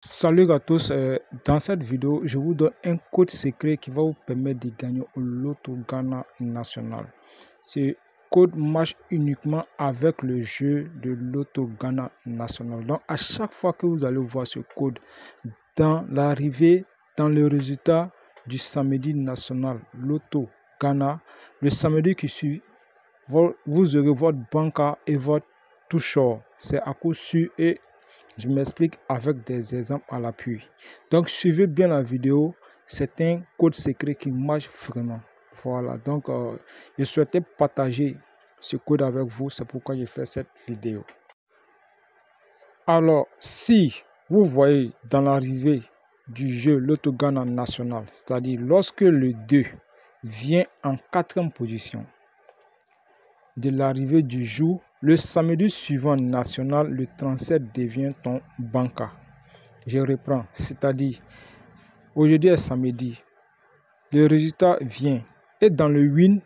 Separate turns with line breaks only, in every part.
Salut à tous, dans cette vidéo, je vous donne un code secret qui va vous permettre de gagner au Loto Ghana National. Ce code marche uniquement avec le jeu de Loto Ghana National. Donc, à chaque fois que vous allez voir ce code dans l'arrivée, dans le résultat du samedi national Loto Ghana, le samedi qui suit, vous aurez votre banca et votre toucheur. C'est à coup sûr et je m'explique avec des exemples à l'appui. Donc, suivez bien la vidéo. C'est un code secret qui marche vraiment. Voilà. Donc, je souhaitais partager ce code avec vous. C'est pourquoi j'ai fait cette vidéo. Alors, si vous voyez dans l'arrivée du jeu Loto Ghana National, c'est-à-dire lorsque le 2 vient en 4e position de l'arrivée du jour, le samedi suivant national, le 37 devient ton banca. Je reprends, c'est-à-dire aujourd'hui est samedi, le résultat vient et dans le win,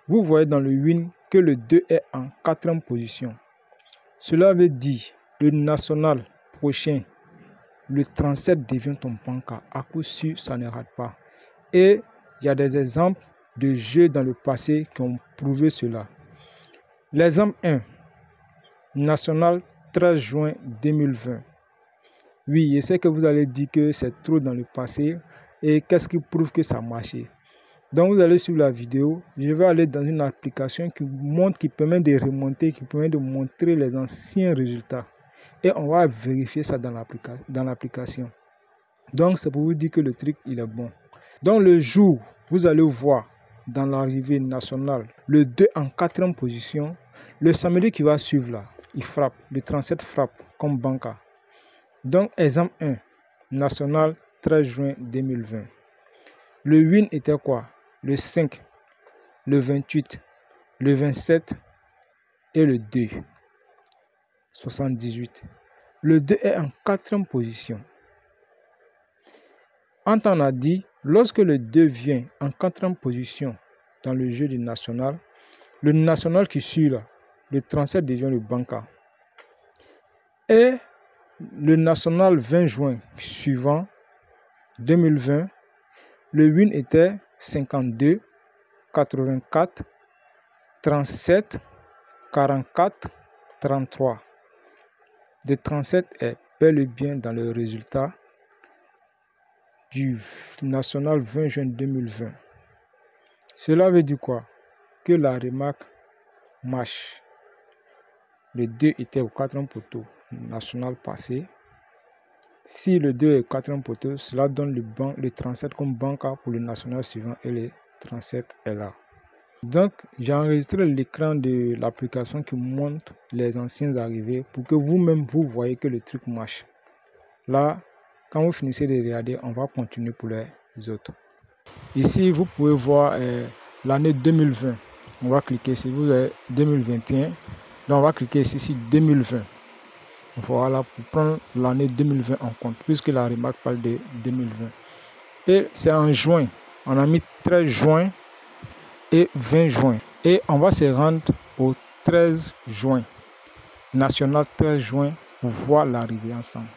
vous voyez dans le win que le 2 est en 4e position. Cela veut dire le national prochain, le 37 devient ton banca. À coup sûr, ça ne rate pas. Et il y a des exemples de jeux dans le passé qui ont prouvé cela. L'exemple 1, national 13 juin 2020. Oui, je sais que vous allez dire que c'est trop dans le passé et qu'est-ce qui prouve que ça a marché. Donc vous allez suivre la vidéo, je vais aller dans une application qui permet de remonter, qui permet de montrer les anciens résultats. Et on va vérifier ça dans l'application. Donc c'est pour vous dire que le truc il est bon. Donc le jour, vous allez voir dans l'arrivée nationale, le 2 en 4e position, le samedi qui va suivre là, il frappe, le 37 frappe comme banca. Donc, exemple 1, national 13 juin 2020. Le win était quoi? Le 5, le 28, le 27 et le 2, 78. Le 2 est en 4e position. On a dit, lorsque le 2 vient en 4e position dans le jeu du national, le national qui suit là, le 37 devient le banca. Et le national 20 juin suivant 2020, le win était 52, 84, 37, 44, 33. Le 37 est bel et bien dans le résultat du national 20 juin 2020. Cela veut dire quoi? Que la remarque marche. Le 2 était au 4e poteau national passé. Si le 2 est au 4e poteau, cela donne le 37 comme banca pour le national suivant et le 37 est là. Donc, j'ai enregistré l'écran de l'application qui montre les anciens arrivées pour que vous-même vous voyez que le truc marche. Là, quand vous finissez de regarder, on va continuer pour les autres. Ici, vous pouvez voir l'année 2020. On va cliquer ici, vous avez 2021. Donc, on va cliquer ici sur 2020. Voilà, pour prendre l'année 2020 en compte, puisque la remarque parle de 2020. Et c'est en juin. On a mis 13 juin et 20 juin. Et on va se rendre au 13 juin. National 13 juin pour voir l'arrivée ensemble.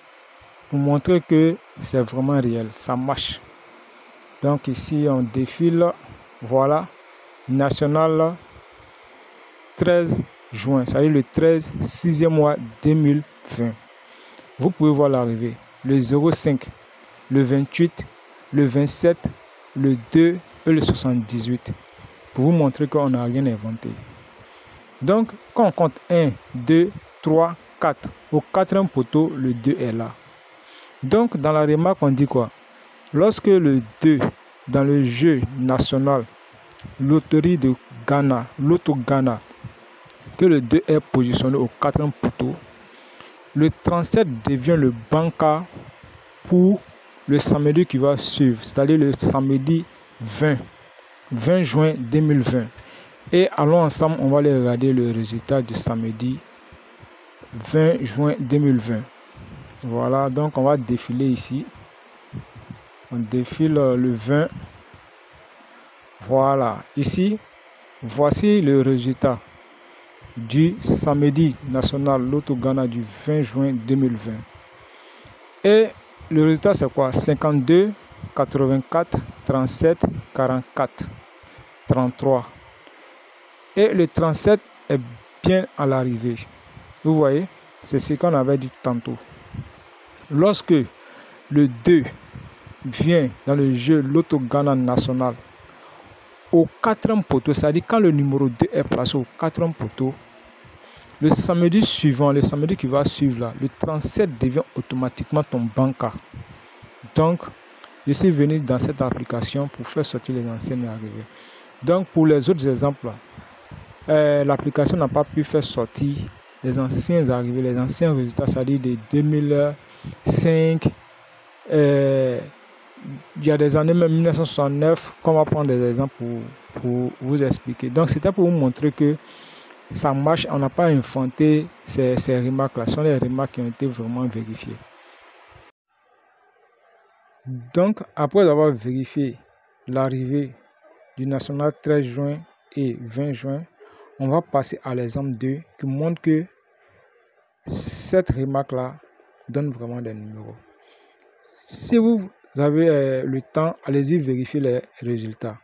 Pour montrer que c'est vraiment réel. Ça marche. Donc ici, on défile. Voilà. National 13 juin. Ça veut dire le 13, 6e mois 2020. Vous pouvez voir l'arrivée. Le 05, le 28, le 27, le 2 et le 78. Pour vous montrer qu'on n'a rien inventé. Donc, quand on compte 1, 2, 3, 4. Au 4e poteau, le 2 est là. Donc, dans la remarque, on dit quoi? Lorsque le 2, dans le jeu national, loterie de Ghana, Loto Ghana, que le 2 est positionné au 4e poteau, le 37 devient le banca pour le samedi qui va suivre, c'est-à-dire le samedi 20 juin 2020. Et allons ensemble, on va aller regarder le résultat du samedi 20 juin 2020. Voilà, donc on va défiler ici. On défile le 20. Voilà, ici, voici le résultat du samedi national Loto Ghana du 20 juin 2020. Et le résultat, c'est quoi? 52, 84, 37, 44, 33. Et le 37 est bien à l'arrivée. Vous voyez, c'est ce qu'on avait dit tantôt. Lorsque le 2 vient dans le jeu Loto Ghana national au 4e poteau, c'est-à-dire quand le numéro 2 est placé au 4e poteau, le samedi suivant, le samedi qui va suivre là, le 37 devient automatiquement ton banca. Donc, je suis venu dans cette application pour faire sortir les anciennes arrivées. Donc, pour les autres exemples, l'application n'a pas pu faire sortir les anciens arrivés, les anciens résultats, c'est-à-dire de 2005, il y a des années, même 1969, qu'on va prendre des exemples pour vous expliquer. Donc, c'était pour vous montrer que ça marche. On n'a pas inventé ces remarques-là. Ce sont les remarques qui ont été vraiment vérifiées. Donc, après avoir vérifié l'arrivée du national 13 juin et 20 juin, on va passer à l'exemple 2 qui montre que cette remarque-là donne vraiment des numéros. Si vous avez le temps, allez-y vérifier les résultats.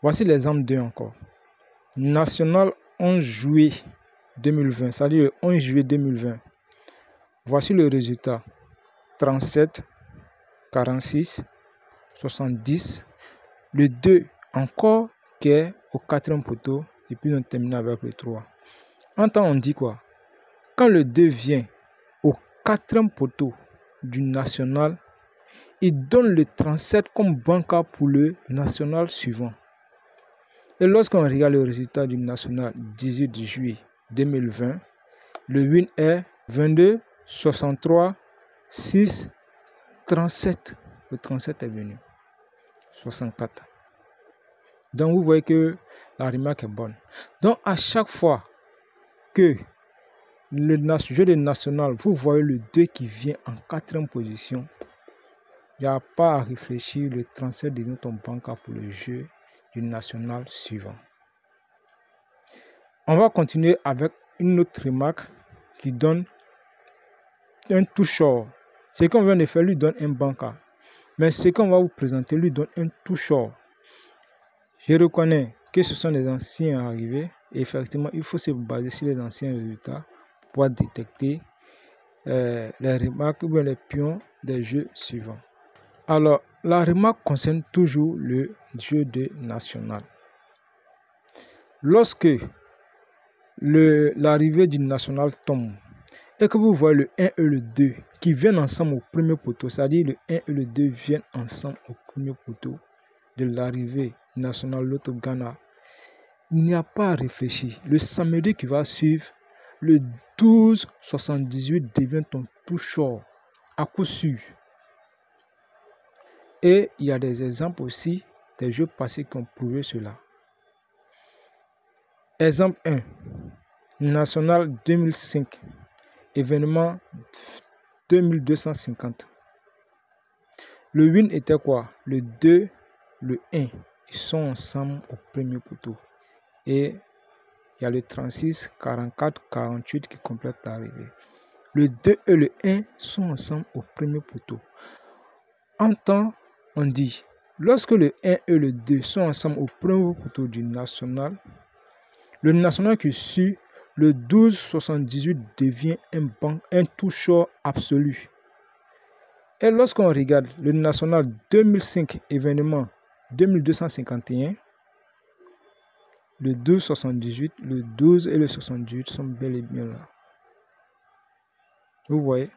Voici l'exemple 2 encore. National 11 juillet 2020, c'est-à-dire le 11 juillet 2020. Voici le résultat. 37, 46, 70. Le 2 encore qui est au 4e poteau. Et puis on termine avec le 3. En temps, on dit quoi? Quand le 2 vient au 4e poteau du national, il donne le 37 comme banca pour le national suivant. Et lorsqu'on regarde le résultat du national 18 juillet 2020, le win est 22, 63, 6, 37. Le 37 est venu. 64. Donc vous voyez que la remarque est bonne. Donc à chaque fois que le jeu de national, vous voyez le 2 qui vient en 4e position, il n'y a pas à réfléchir, le 37 devient ton banca pour le jeu du national suivant. On va continuer avec une autre remarque qui donne un toucheur. Ce qu'on vient de faire lui donne un banca. Mais ce qu'on va vous présenter lui donne un toucheur. Je reconnais que ce sont les anciens arrivés. Et effectivement, il faut se baser sur les anciens résultats pour détecter les remarques ou les pions des jeux suivants. Alors, la remarque concerne toujours le jeu de national. Lorsque l'arrivée du national tombe et que vous voyez le 1 et le 2 qui viennent ensemble au premier poteau, c'est-à-dire le 1 et le 2 viennent ensemble au premier poteau de l'arrivée nationale Loto Ghana, il n'y a pas à réfléchir. Le samedi qui va suivre, le 12-78 devient ton toucheur à coup sûr. Et il y a des exemples aussi des jeux passés qui ont prouvé cela. Exemple 1, National 2005, événement 2250. Le win était quoi? Le 2, le 1, ils sont ensemble au premier poteau. Et il y a le 36, 44, 48 qui complètent l'arrivée. Le 2 et le 1 sont ensemble au premier poteau. En temps, on dit, lorsque le 1 et le 2 sont ensemble au premier poteau du national, le national qui suit, le 12-78 devient un toucheur absolu. Et lorsqu'on regarde le national 2005 événement 2251, le 12-78, le 12 et le 78 sont bel et bien là. Vous voyez,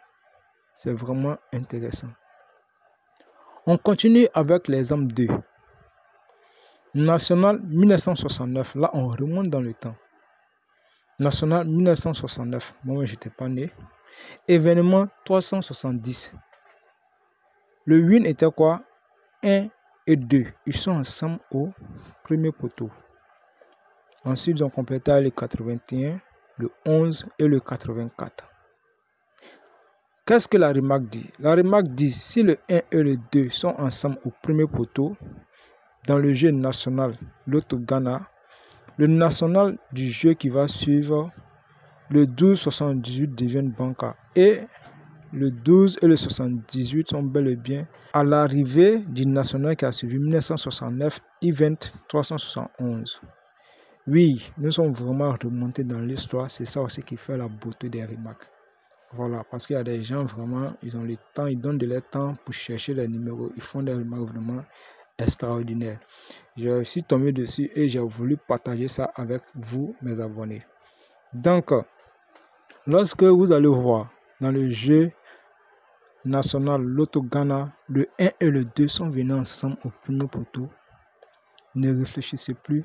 c'est vraiment intéressant. On continue avec l'exemple 2. National 1969, là on remonte dans le temps. National 1969, moi je n'étais pas né. Événement 370. Le win était quoi? 1 et 2. Ils sont ensemble au premier poteau. Ensuite, ils ont complété le 81, le 11 et le 84. Qu'est-ce que la remarque dit? La remarque dit, si le 1 et le 2 sont ensemble au premier poteau, dans le jeu national Loto Ghana, le national du jeu qui va suivre, le 12-78 devient banca. Et le 12 et le 78 sont bel et bien à l'arrivée du national qui a suivi 1969, Event 371. Oui, nous sommes vraiment remontés dans l'histoire. C'est ça aussi qui fait la beauté des remarques. Voilà, parce qu'il y a des gens vraiment, ils ont le temps, ils donnent de leur temps pour chercher les numéros. Ils font des remarques vraiment extraordinaires. Je suis tombé dessus et j'ai voulu partager ça avec vous, mes abonnés. Donc, lorsque vous allez voir dans le jeu national Loto Ghana, le 1 et le 2 sont venus ensemble au premier poteau, ne réfléchissez plus.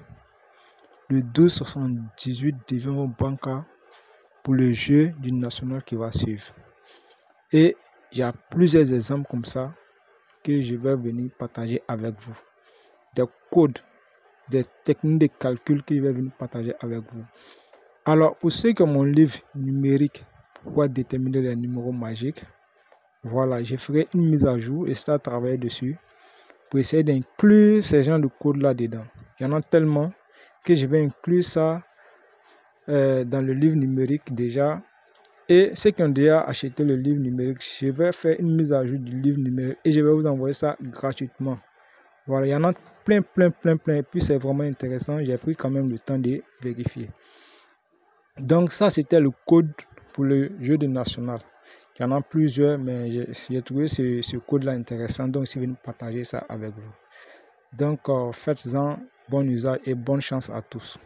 Le 2,78 devient au banca pour le jeu du national qui va suivre. Et il y a plusieurs exemples comme ça que je vais venir partager avec vous. Des codes, des techniques de calcul que je vais venir partager avec vous. Alors, pour ceux qui ont mon livre numérique pour déterminer les numéros magiques, voilà, je ferai une mise à jour et ça travailler dessus pour essayer d'inclure ces genres de codes là dedans. Il y en a tellement que je vais inclure ça dans le livre numérique déjà. Et ceux qui ont déjà acheté le livre numérique, je vais faire une mise à jour du livre numérique et je vais vous envoyer ça gratuitement. Voilà, il y en a plein. Et puis c'est vraiment intéressant. J'ai pris quand même le temps de vérifier. Donc ça, c'était le code pour le jeu de national. Il y en a plusieurs, mais j'ai trouvé ce code-là intéressant. Donc, je vais partager ça avec vous. Donc, faites-en bon usage et bonne chance à tous.